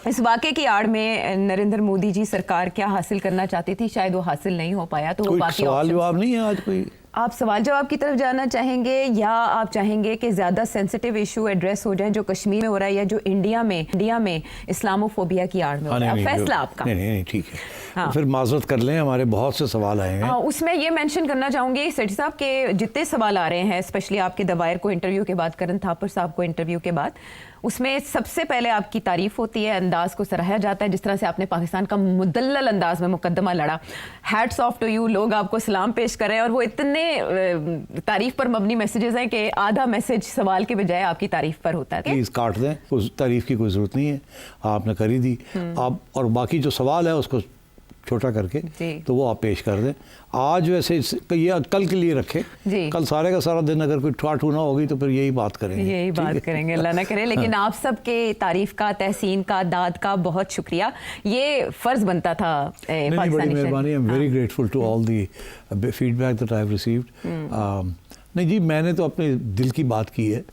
इस वाक़े की आड़ में नरेंद्र मोदी जी सरकार क्या हासिल करना चाहती थी, शायद वो हासिल नहीं हो पाया, तो वो बाकी सवाल जवाब नहीं है आज कोई। आप सवाल जवाब की तरफ जाना चाहेंगे या आप चाहेंगे कि ज़्यादा सेंसिटिव इशू एड्रेस हो जाए जो कश्मीर में हो रहा है या जो इंडिया में इस्लामोफोबिया की आड़ में हो रहा है? फैसला आपका। नहीं ठीक है। हाँ। फिर माजरत कर लें, हमारे बहुत से सवाल आए हैं। उसमें ये मेंशन करना चाहूँगी सेठी साहब के जितने सवाल आ रहे हैं, स्पेशली आपके दवायर को इंटरव्यू के बाद, करण थापर साहब को इंटरव्यू के बाद, उसमें सबसे पहले आपकी तारीफ होती है, अंदाज को सराहा जाता है, जिस तरह से आपने पाकिस्तान का मुदल्लल अंदाज में मुकदमा लड़ा। हैट्स ऑफ टू यू, लोग आपको सलाम पेश कर रहे हैं और वो इतने तारीफ पर मबनी मैसेजेस हैं कि आधा मैसेज सवाल के बजाय आपकी तारीफ पर होता है। प्लीज़ काट दें, उस तारीफ की कोई ज़रूरत नहीं है, आपने करी दी। आप और बाकी जो सवाल है उसको छोटा करके तो वो आप पेश कर दें। आज वैसे ये कल के लिए रखें, कल सारे का सारा दिन अगर कोई ठाठू ना होगी तो फिर यही बात करेंगे, अल्लाह ना करे। लेकिन आप सबके तारीफ का, तहसीन का, दाद का बहुत शुक्रिया। ये फ़र्ज़ बनता था बड़ी मेहरबानी। I am very grateful to all the feedback that I have received. नहीं जी, मैंने तो अपने दिल की बात की है,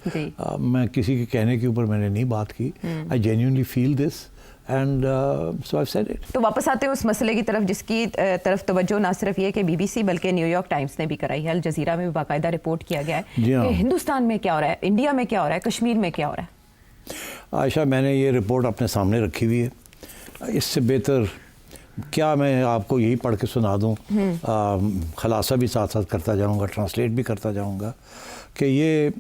मैं किसी के कहने के ऊपर मैंने नहीं बात की। I genuinely feel this and so I said it. तो वापस आते हैं उस मसले की तरफ जिसकी तरफ तवज्जो ना सिर्फ ये कि बीबीसी बल्कि न्यूयॉर्क टाइम्स ने भी कराई है, अल जजीरा में भी बाकायदा रिपोर्ट किया गया है कि हिंदुस्तान में क्या हो रहा है, इंडिया में क्या हो रहा है, कश्मीर में क्या हो रहा है। आयशा, मैंने ये रिपोर्ट अपने सामने रखी हुई है, इससे बेहतर क्या मैं आपको यही पढ़ के सुना दूँ। खलासा भी साथ साथ करता जाऊँगा, ट्रांसलेट भी करता जाऊँगा कि ये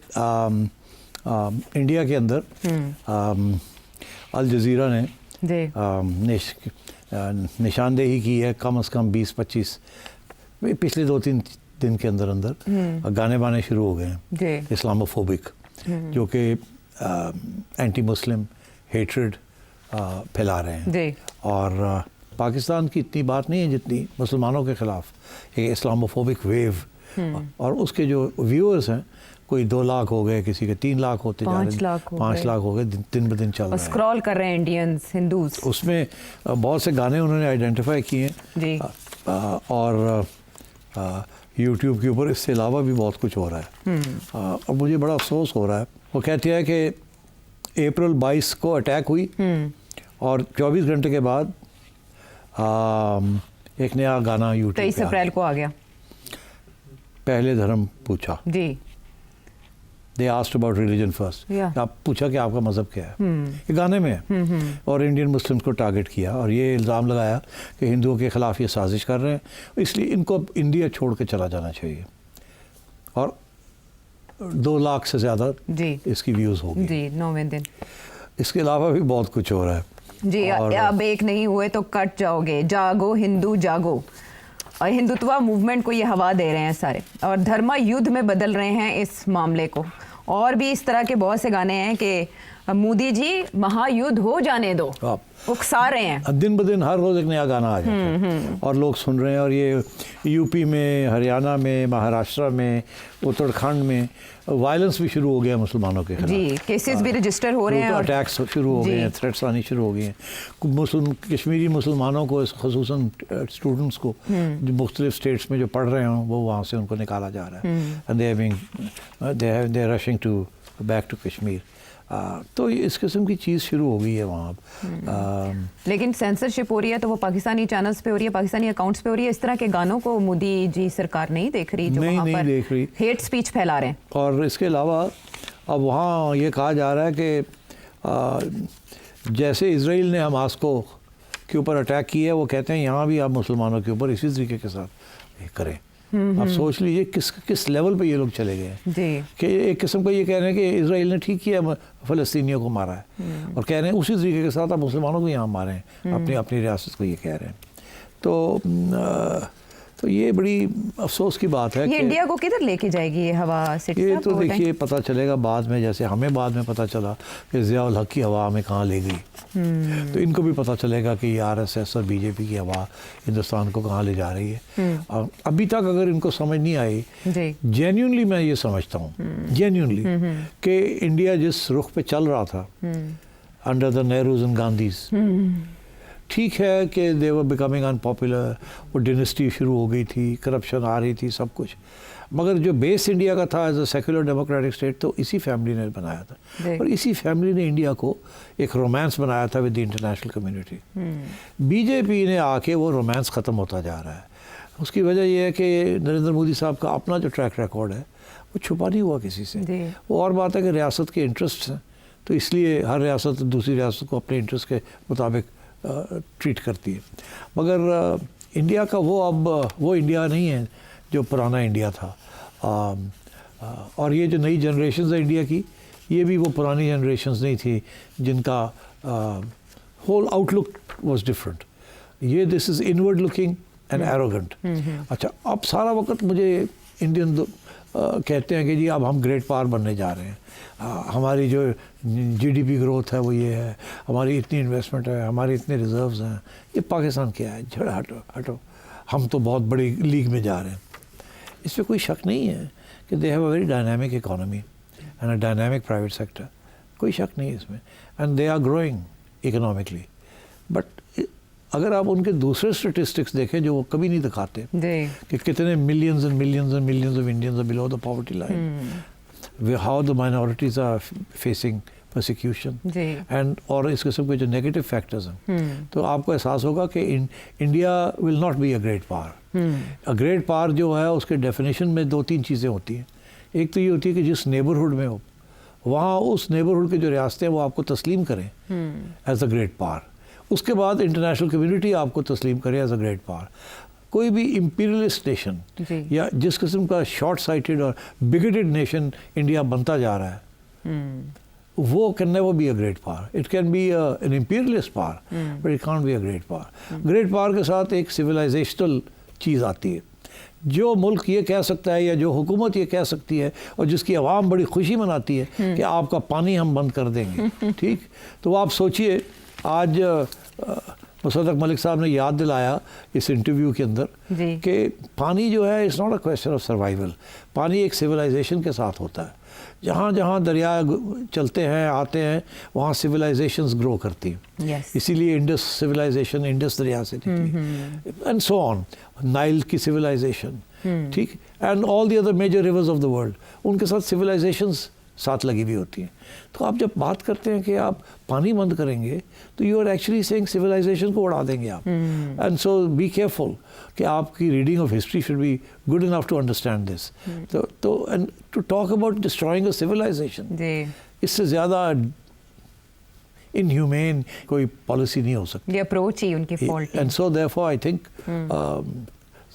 इंडिया के अंदर अल जजीरा ने निशानदेही की है कम से कम 20-25 पिछले 2-3 दिन के अंदर अंदर गाने बाने शुरू हो गए हैं इस्लामोफोबिक, जो कि एंटी मुस्लिम हेट्रेड फैला रहे हैं। और पाकिस्तान की इतनी बात नहीं है जितनी मुसलमानों के ख़िलाफ़ एक इस्लामोफोबिक वेव, और उसके जो व्यूअर्स हैं कोई 2 लाख हो गए, किसी के 3 लाख होते जा रहे हैं, 5 लाख हो गए, दिन ब दिन चल रहा है। स्क्रॉल कर रहे हैं इंडियंस, हिंदूज। उसमें बहुत से गाने उन्होंने आइडेंटिफाई किए हैं और यूट्यूब के ऊपर इससे अलावा भी बहुत कुछ हो रहा है। और मुझे बड़ा अफसोस हो रहा है। वो कहती है कि अप्रैल 22 को अटैक हुई और 24 घंटे के बाद एक नया गाना यूट्यूब 23 अप्रैल को आ गया। पहले धर्म पूछा जी, they asked about religion first, आप पूछा कि आपका मज़हब क्या है, ये गाने में है। और इंडियन मुस्लिम्स को टारगेट किया और ये इल्ज़ाम लगाया कि हिंदुओं के ख़िलाफ़ ये साजिश कर रहे हैं, इसलिए इनको अब इंडिया छोड़ के चला जाना चाहिए। और 2 लाख से ज़्यादा इसकी व्यूज़ होगी जी 9वें दिन। इसके अलावा भी बहुत कुछ हो रहा है जी। अब एक नहीं हुए तो कट जाओगे, जागो हिंदू जागो। और हिंदुत्व मूवमेंट को ये हवा दे रहे हैं सारे, और धर्म युद्ध में बदल रहे हैं इस मामले को। और भी इस तरह के बहुत से गाने हैं कि मोदी जी महायुद्ध हो जाने दो, उकसा रहे हैं। दिन ब दिन हर रोज़ एक नया गाना आ जाता है और लोग सुन रहे हैं। और ये यूपी में, हरियाणा में, महाराष्ट्र में, उत्तराखंड में वायलेंस भी शुरू हो गया मुसलमानों के खिलाफ जी, केसेस भी रजिस्टर हो रहे हैं, अटैक्स शुरू हो गए हैं, थ्रेट्स आनी शुरू हो गई हैं। कश्मीरी मुसलमानों को, खुसूसन स्टूडेंट्स को जो मुख्तलिफ स्टेट्स में जो पढ़ रहे हों, वो वहाँ से उनको निकाला जा रहा है। And they are rushing to back to Kashmir. तो इस किस्म की चीज़ शुरू हो गई है वहाँ। लेकिन सेंसरशिप हो रही है तो वो पाकिस्तानी चैनल्स पे हो रही है, पाकिस्तानी अकाउंट्स पे हो रही है। इस तरह के गानों को मोदी जी सरकार नहीं देख रही, जो वहाँ पर देख रही, हेट स्पीच फैला रहे हैं। और इसके अलावा अब वहाँ ये कहा जा रहा है कि जैसे इजराइल ने हमास को के ऊपर अटैक किया है, वो कहते हैं यहाँ भी आप मुसलमानों के ऊपर इसी तरीके के साथ ये करें। आप सोच लीजिए किस लेवल पे ये लोग चले गए हैं कि एक किस्म का ये कह रहे हैं कि इजराइल ने ठीक किया, फ़लस्तीनियों को मारा है, और कह रहे हैं उसी तरीके के साथ आप मुसलमानों को यहाँ मारें, अपनी रियासत को ये कह रहे हैं। तो ये बड़ी अफसोस की बात है। ये इंडिया को किधर लेके जाएगी ये हवा? ये तो देखिए पता चलेगा बाद में, जैसे हमें बाद में पता चला कि ज़िया-उल हक की हवा हमें कहाँ ले गई, तो इनको भी पता चलेगा कि आरएसएस और बीजेपी की हवा हिंदुस्तान को कहाँ ले जा रही है। अभी तक अगर इनको समझ नहीं आई, जेन्युइनली मैं ये समझता हूँ जेन्युइनली कि इंडिया जिस रुख पे चल रहा था under the Nehru's and Gandhi's, ठीक है कि दे वर बिकमिंग अनपॉपुलर, वो डिनेस्टी शुरू हो गई थी, करप्शन आ रही थी, सब कुछ, मगर जो बेस इंडिया का था as a secular democratic state तो इसी फैमिली ने बनाया था और इसी फैमिली ने इंडिया को एक रोमांस बनाया था with the international community. BJP ने आके वो रोमांस ख़त्म होता जा रहा है। उसकी वजह यह है कि नरेंद्र मोदी साहब का अपना जो ट्रैक रिकॉर्ड है वो छुपा नहीं हुआ किसी से। वो और बात है कि रियासत के इंटरेस्ट हैं तो इसलिए हर रियासत दूसरी रियासत को अपने इंटरेस्ट के मुताबिक ट्रीट करती है। मगर इंडिया का वो इंडिया नहीं है जो पुराना इंडिया था। और ये जो नई जनरेशन है इंडिया की, ये भी वो पुरानी जनरेशन नहीं थी जिनका होल आउटलुक वाज डिफरेंट। ये this is inward looking and arrogant. अच्छा, अब सारा वक्त मुझे इंडियन कहते हैं कि जी अब हम ग्रेट पावर बनने जा रहे हैं, हमारी जो जीडीपी ग्रोथ है वो ये है, हमारी इतनी इन्वेस्टमेंट है, हमारे इतने रिजर्व्स हैं। ये पाकिस्तान क्या है, झड़ हटो, हम तो बहुत बड़ी लीग में जा रहे हैं। इस पर कोई शक नहीं है कि they have a very dynamic economy and a dynamic private sector, कोई शक नहीं है इसमें, and they are growing economically. But अगर आप उनके दूसरे स्टेटिस्टिक्स देखें जो वो कभी नहीं दिखाते कि कितने millions and millions and millions of Indians are below the poverty line, how the minorities are facing persecution and और इस किस्म के जो नेगेटिव फैक्टर्स हैं, तो आपको एहसास होगा कि India will not be a great power. A great power जो है उसके डेफिनेशन में 2-3 चीज़ें होती हैं। एक तो ये होती है कि जिस नेबरहुड में हो वहाँ उस नेबरहुड के जो रियासतें हैं वो आपको तस्लीम करें एज अ ग्रेट पावर। उसके बाद इंटरनेशनल कम्युनिटी आपको तस्लीम करे एज अ ग्रेट पावर। कोई भी इम्पीरियलिस्ट नेशन या जिस किस्म का शॉर्ट साइटेड और बिगेटेड नेशन इंडिया बनता जा रहा है, वो can never be a great power. It can be an imperialist power but it can't be a great power. Great power के साथ एक सिविलाइजेशनल चीज़ आती है। जो मुल्क ये कह सकता है या जो हुकूमत ये कह सकती है और जिसकी आवाम बड़ी खुशी मनाती है कि आपका पानी हम बंद कर देंगे, ठीक, तो आप सोचिए आज मुसद्दक मलिक साहब ने याद दिलाया इस इंटरव्यू के अंदर कि पानी जो है it's not a question of survival. पानी एक सिविलाइजेशन के साथ होता है। जहाँ जहाँ दरिया चलते हैं आते हैं वहाँ सिविलाइजेशंस ग्रो करती हैं। इसीलिए इंडस सिविलाइजेशन इंडस दरिया से निकली एंड सो ऑन, नाइल की सिविलाइजेशन, ठीक, and all the other major rivers of the world, उनके साथ सिविलाइजेशंस साथ लगी हुई होती हैं। तो आप जब बात करते हैं कि आप पानी बंद करेंगे तो you are actually saying civilization को उड़ा देंगे आप। एंड सो बी केयरफुल कि आपकी reading of history should be good enough to understand this. तो and to talk about destroying a civilization, इससे ज़्यादा इनह्यूमेन कोई पॉलिसी नहीं हो सकती। अप्रोच ही उनकी fault. And so therefore I think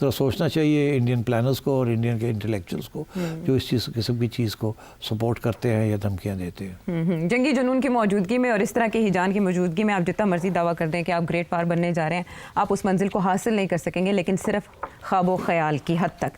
ज़रा सोचना चाहिए इंडियन प्लानर्स को और इंडियन के इंटेलेक्चुअल्स को जो इस किस्म की चीज़ को सपोर्ट करते हैं या धमकियाँ देते हैं। जंगी जुनून की मौजूदगी में और इस तरह के हिजान की मौजूदगी में आप जितना मर्जी दावा कर दें कि आप ग्रेट पावर बनने जा रहे हैं, आप उस मंजिल को हासिल नहीं कर सकेंगे, लेकिन सिर्फ ख्वाबो ख्याल की हद तक।